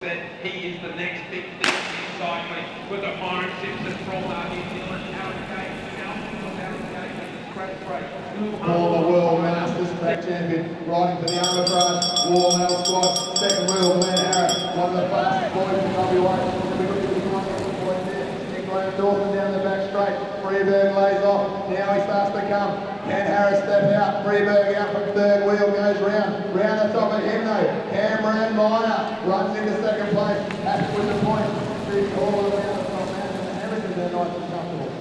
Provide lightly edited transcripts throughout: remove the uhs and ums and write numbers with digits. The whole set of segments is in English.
that he is the next big thing in cycling. We've got Myron, Simpson from New Zealand, Former World Masters track champion, riding for the Archbold War Medal squad. Second wheel, Harris, one of the fastest boys in WA. Graham-Dawson down the back straight. Frieberg lays off. Now he starts to come. Can Harris step out? Frieberg out from third wheel, goes round. Round the top of him though. Cameron Meyer runs into second place. Happy with the point. Stevie Hall around the top man. And Harrison there nice and comfortable.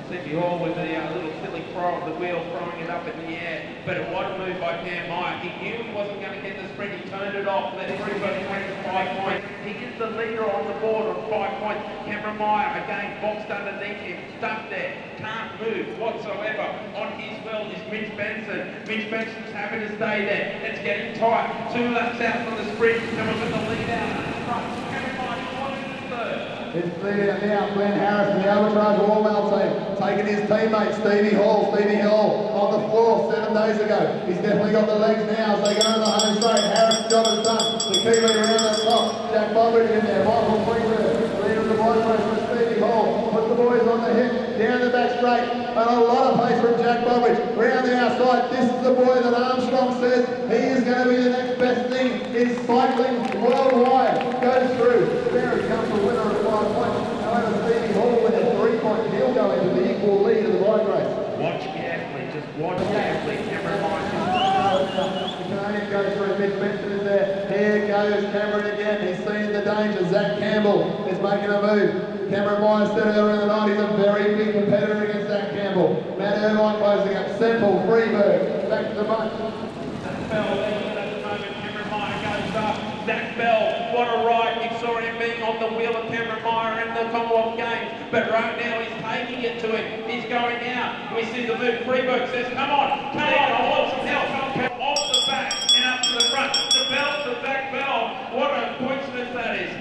Stevie Hall with a little silly throw of the wheel, throwing it up in the air. But it was moved by Cam Meyer. He knew he wasn't going to get the sprint. He turned it off. Let everybody take the 5 points. He is the leader on the board on 5 points. Cameron Meyer again boxed underneath him, stuck there, can't move whatsoever. On his wheel is Mitch Benson. Mitch Benson's happy to stay there. It's getting tight. 2 laps out from the sprint, and we've got the lead out at the front. Cameron Meyer wanted the third. It's clear now, Glenn Harris and the Archbold War Medal team taking his teammate Stevie Hall on the floor 7 days ago. He's definitely got the legs now as they go to the home straight. Harris' job is done. The Kiwi around the top. Jack Bobridge in there. Michael Frieberg, leader of the bike race with Stevie Hall. Put the boys on the hip, down the back straight. And a lot of pace from Jack Bobridge. Round the outside. This is the boy that Armstrong says he is going to be the next best thing in cycling worldwide. Goes through. Very comfortable winner of 5 points. However, Stevie Hall with a 3-point. He'll go into the equal lead of the bike race. Watch carefully, just watch carefully. Cameron Meyer. The Canadian goes through. Mitch Benson is there. Here goes Cameron again. He's seen the danger. Zach Campbell is making a move. Cameron Meyer said earlier in the night he's a very big competitor against Zach Campbell. Matt Irvine closing up. Semple, Frieberg, back to the bunch. Zach Bell leading at the moment. Cameron Meyer goes up. Zach Bell, what a ride. You saw him being on the wheel of Cameron Meyer in the Commonwealth Games. But right now he's taking it to him. He's going out. We see the move. Frieberg says, come on, I want some help. Off the back and up to the front. The bell to Zach Bell. What a coincidence that is.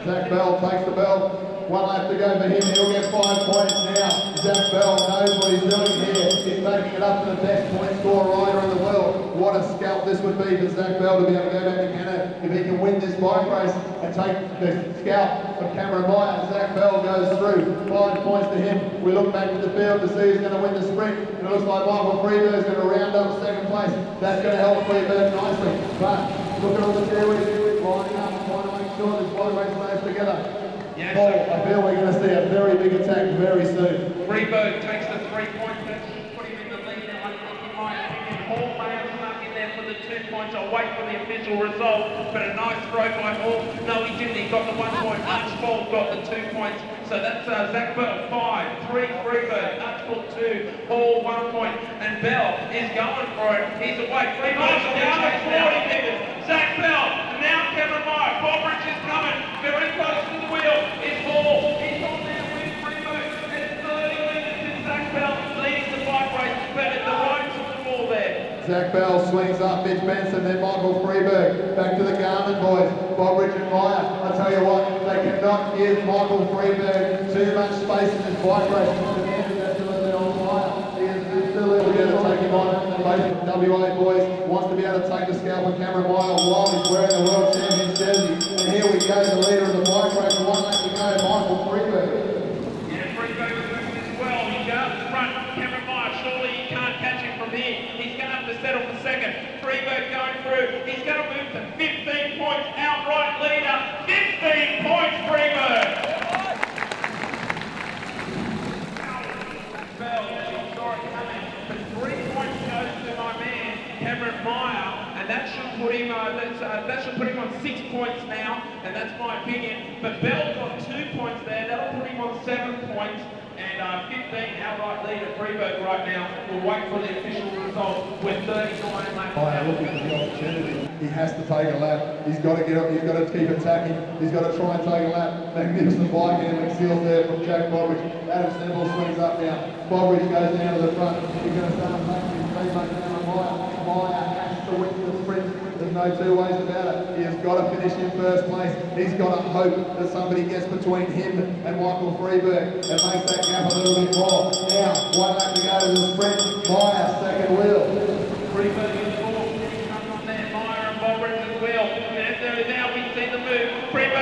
Zach Bell takes the bell. 1 lap to go for him. He'll get 5 points now. Zach Bell knows what he's doing here. He's taking it up to the best point score rider in the world. What a scalp this would be for Zach Bell to be able to go back to Canada. If he can win this bike race and take the scalp of Cameron Meyer, Zach Bell goes through. 5 points to him. We look back at the field to see who's going to win the sprint. And it looks like Michael Frieberg is going to round up second place. That's going to help Frieberg nicely. But look at all the Kiwis lining up, trying to make sure this bike race stays together. Yes, Paul, I feel we're going to see a very big attack very soon. Frieberg takes the 3 points. That should put him in the lead. I think in my opinion, Hall may have snuck in there for the 2 points. I'll wait for the official result. But a nice throw by Hall. No, he didn't. He got the 1 point. Archbold got the 2 points. So that's Zach Bell 5, 3 Frieberg, Archbold 2, Hall 1 point. And Bell is going for it. He's away. Frieberg's down to 40 meters. Zach Bell. And now Cameron Meyer. Bobridge is coming. Very close to the wheel. It's Hall. He's on there with Frieberg. It's 30 meters in Zach Bell leading the bike race. But at the right to the wall there. Zach Bell swings up, Mitch Benson, then Michael Frieberg. Back to the Garmin boys, Bobridge and Meyer. I tell you what, they cannot give Michael Frieberg too much space in this bike race. The man is absolutely on fire. He is still able to take him on. Both WA boys wants to be able to take the scalp of Cameron Meyer while he's wearing the World Champions jersey. And here we go, the leader of the bike race, 1 lap to go, Michael Frieberg. Yeah, Frieberg is moving as well. He goes up the front. Cameron Meyer, surely you can't catch him from here. He's going to have to settle for second. Frieberg going through. He's going to move to 15 points. Outright leader. 15 points, Frieberg. Bell, she saw it coming. But 3 points goes to my man, Cameron Meyer. And that should put him that should put him on 6 points now. And that's my opinion. But Bell got 2 points there. That'll put him on 7 points. And 15 outright lead at Frieberg right now. We'll wait for the official result with 39 laps. Meyer looking for the opportunity. He has to take a lap. He's got to get up. He's got to keep attacking. He's got to try and take a lap. Magnificent bike handling seals there from Jack Bobridge. Adam Semple swings up now. Bobridge goes down to the front. He's going to start making his teammate down on Meyer. Meyer has to win the sprint. There's no 2 ways about it. He has got to finish in first place. He's got to hope that somebody gets between him and Michael Frieberg and makes that gap a little bit more. Now, 1 lap to go to the sprint. Meyer, second wheel. Frieberg in 4th. Comes on there. Meyer and Bobridge as well. And now we see the move. Frieberg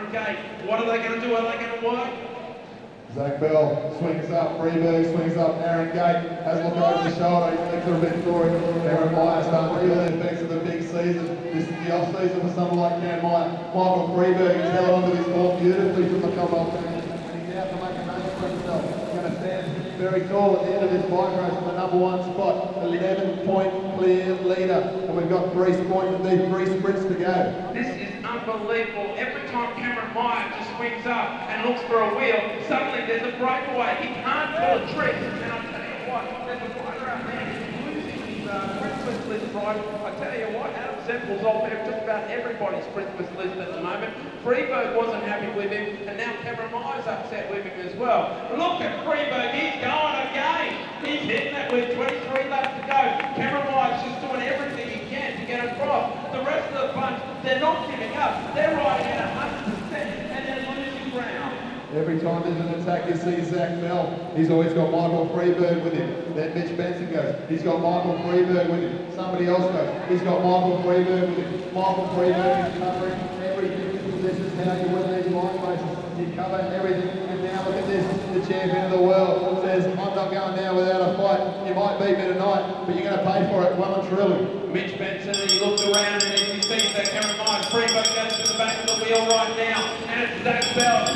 front gate. What are they going to do? Are they going to work? Zach Bell swings up, Frieberg swings up, Aaron Gate has a look over the shoulder, he thinks a bit for it. Aaron Meyer starting to feel the effects of the big season. This is the off season for someone like Cam Meyer. Michael Frieberg has held onto his form beautifully from the Commonwealth Championship, and he's out to make a name for himself. He's going to stand very tall at the end of this bike race for the #1 spot, 11-point clear leader, and we've got 3 sprints to go. This is unbelievable. Every time Cameron Meyer just swings up and looks for a wheel, suddenly there's a breakaway. He can't pull a trick. And I'll tell you what, there's a rider out there who's losing his Christmas list ride. I tell you what, Semple's off there, just about everybody's Christmas list at the moment. Frieberg wasn't happy with him, and now Cameron Meyer's upset with him as well. Look at Frieberg, he's going again. He's hitting it with 23 laps to go. Cameron Meyer's just doing everything he can to get across. The rest of the bunch, they're not giving up. They're riding at 100% and they're losing ground. Every time there's an attack, you see Zach Bell. He's always got Michael Frieberg with him. Then Mitch Benson goes. He's got Michael Frieberg with him. Somebody else goes. He's got Michael Frieberg with him. Michael Frieberg is covering everything. This is how you win these bike races. You cover everything. And now look at this. The champion of the world says, I'm not going down without a fight. You might beat me tonight, but you're going to pay for it well and truly. Mitch Benson, he looks around and he sees that Cameron Meyer. Frieberg goes to the back of the wheel right now. And it's Zach Bell.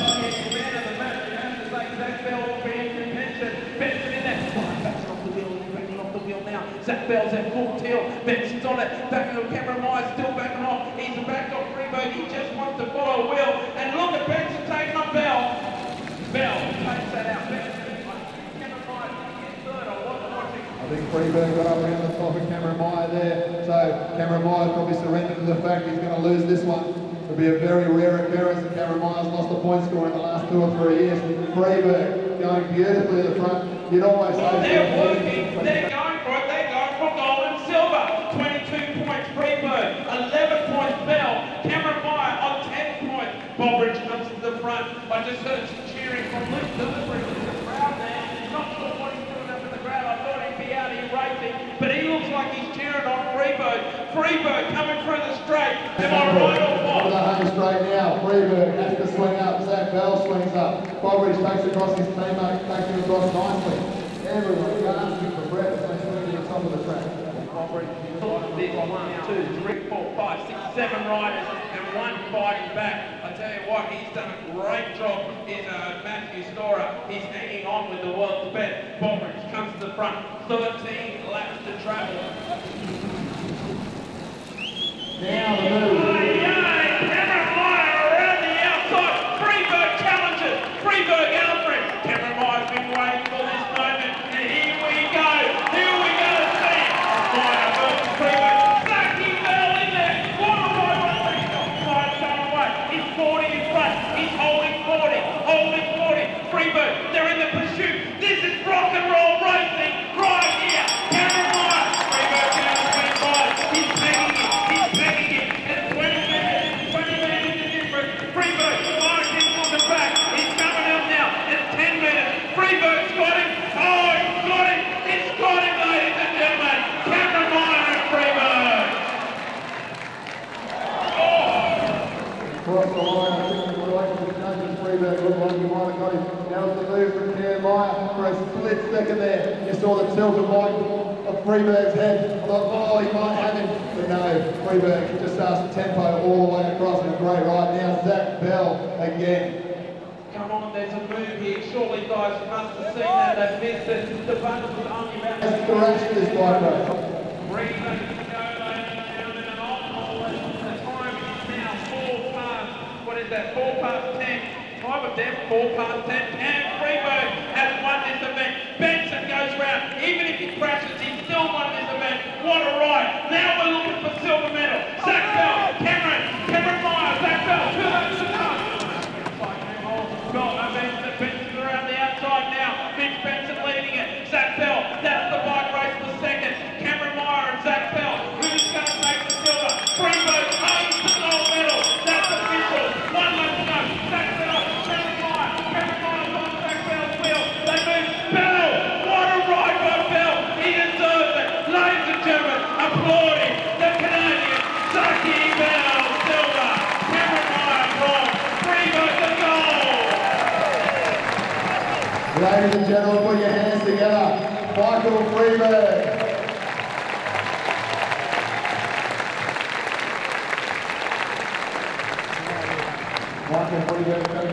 Zach Bell will be in Benson. Benson in there. Backing off the wheel, backing off the wheel now. Zach Bell's at full tilt. Benson's on it. Back of Cameron Meyer, still backing off. He's backed off Frieberg. He just wants to follow a wheel. And look at Benson taking on Bell. Bell takes that out. Benson. Cameron Meyer gets third. I wasn't watching. I think Frieberg got up around the top of Cameron Meyer there. So Cameron Meyer probably surrendered to the fact he's going to lose this one. It'll be a very rare occurrence that Cameron Meyer's lost a point score in the last 2 or 3 years. Frieberg going beautifully at the front. You'd always say... They're working. They're going for it. They're going for gold and silver. 22 points Frieberg. 11 points Bell. Cameron Meyer on 10 points. Bobridge comes to the front. I just heard some cheering from Luke Delivery in the crowd there. Not sure what he's doing up in the crowd. I thought he'd be out here racing. But he looks like he's cheering on Frieberg. Frieberg coming through the straight. Am I right or what? Over the home straight now. Frieberg has to swing up. Zach Bell swings up. Bobridge takes across his teammate, takes him across nicely. Everyone gasping for breath as they swing to the top of the track. Bobridge, there's 1, 2, 3, 4, 5, 6, 7 riders and 1 fighting back. I tell you what, he's done a great job. Is Matthew Storer. He's hanging on with the world's best. Bobridge comes to the front. 13 laps to travel. Now the move. Cameron Meyer around the outside. Frieberg challenges. Frieberg Alfred. Cameron Meyer's been waiting for this moment. And here we go. Here we go to see Meyer versus Frieberg. Lucky Bell in there. What a ride. Meyer's going away. He's 40 in front. He's holding 40. Holding 40. Frieberg, they're in the pursuit. This is rock and roll racing right here. Cameron Meyer. Frieberg down to 25. He's pegging it. He's pegging it. And 20 minutes is different. Frieberg, Meyer keeps looking back. He's coming out now. It's 10 minutes. Frieberg's got him. Oh, he's got him. He's got him, ladies and gentlemen. Cameron Meyer and Frieberg. Across the line, I think the relations with Nathan Frieberg looked like he might have got him. Now it's the move from Cam Meyer for a split second there. You saw the tilt of Frieberg's head. I thought, oh, he might have him. But no, Frieberg just starts the tempo all the way across in a great ride. Now Zach Bell again. Come on, there's a move here. Surely guys must have seen that. They've missed it. The button was only about... Has thrashed this bike race. Reason to go, ladies and gentlemen, and on the time is now 4 past, what is that, 4 past 10. 5 of them, 4 past 10. And Frieberg has won this event. Benson goes round. Even if he crashes, he's still won this event. What a ride. Now we're looking for silver medal. Zach Bell, Cameron Meyer, Zach Bell, 2 laps to come. Got Benson around the outside now. Mitch Benson leading it. Zach Bell, that's the bike race for second. Cameron Meyer and Zach Bell. Who's going to take the silver? Frieberg owns the gold medal. That's official. 1 lap to go. Zach Bell, Cameron Meyer's on Zach Bell's wheel. They move. Bell, what a ride by Bell. He is Ladies and gentlemen, put your hands together. Michael Frieberg. Michael Frieberg.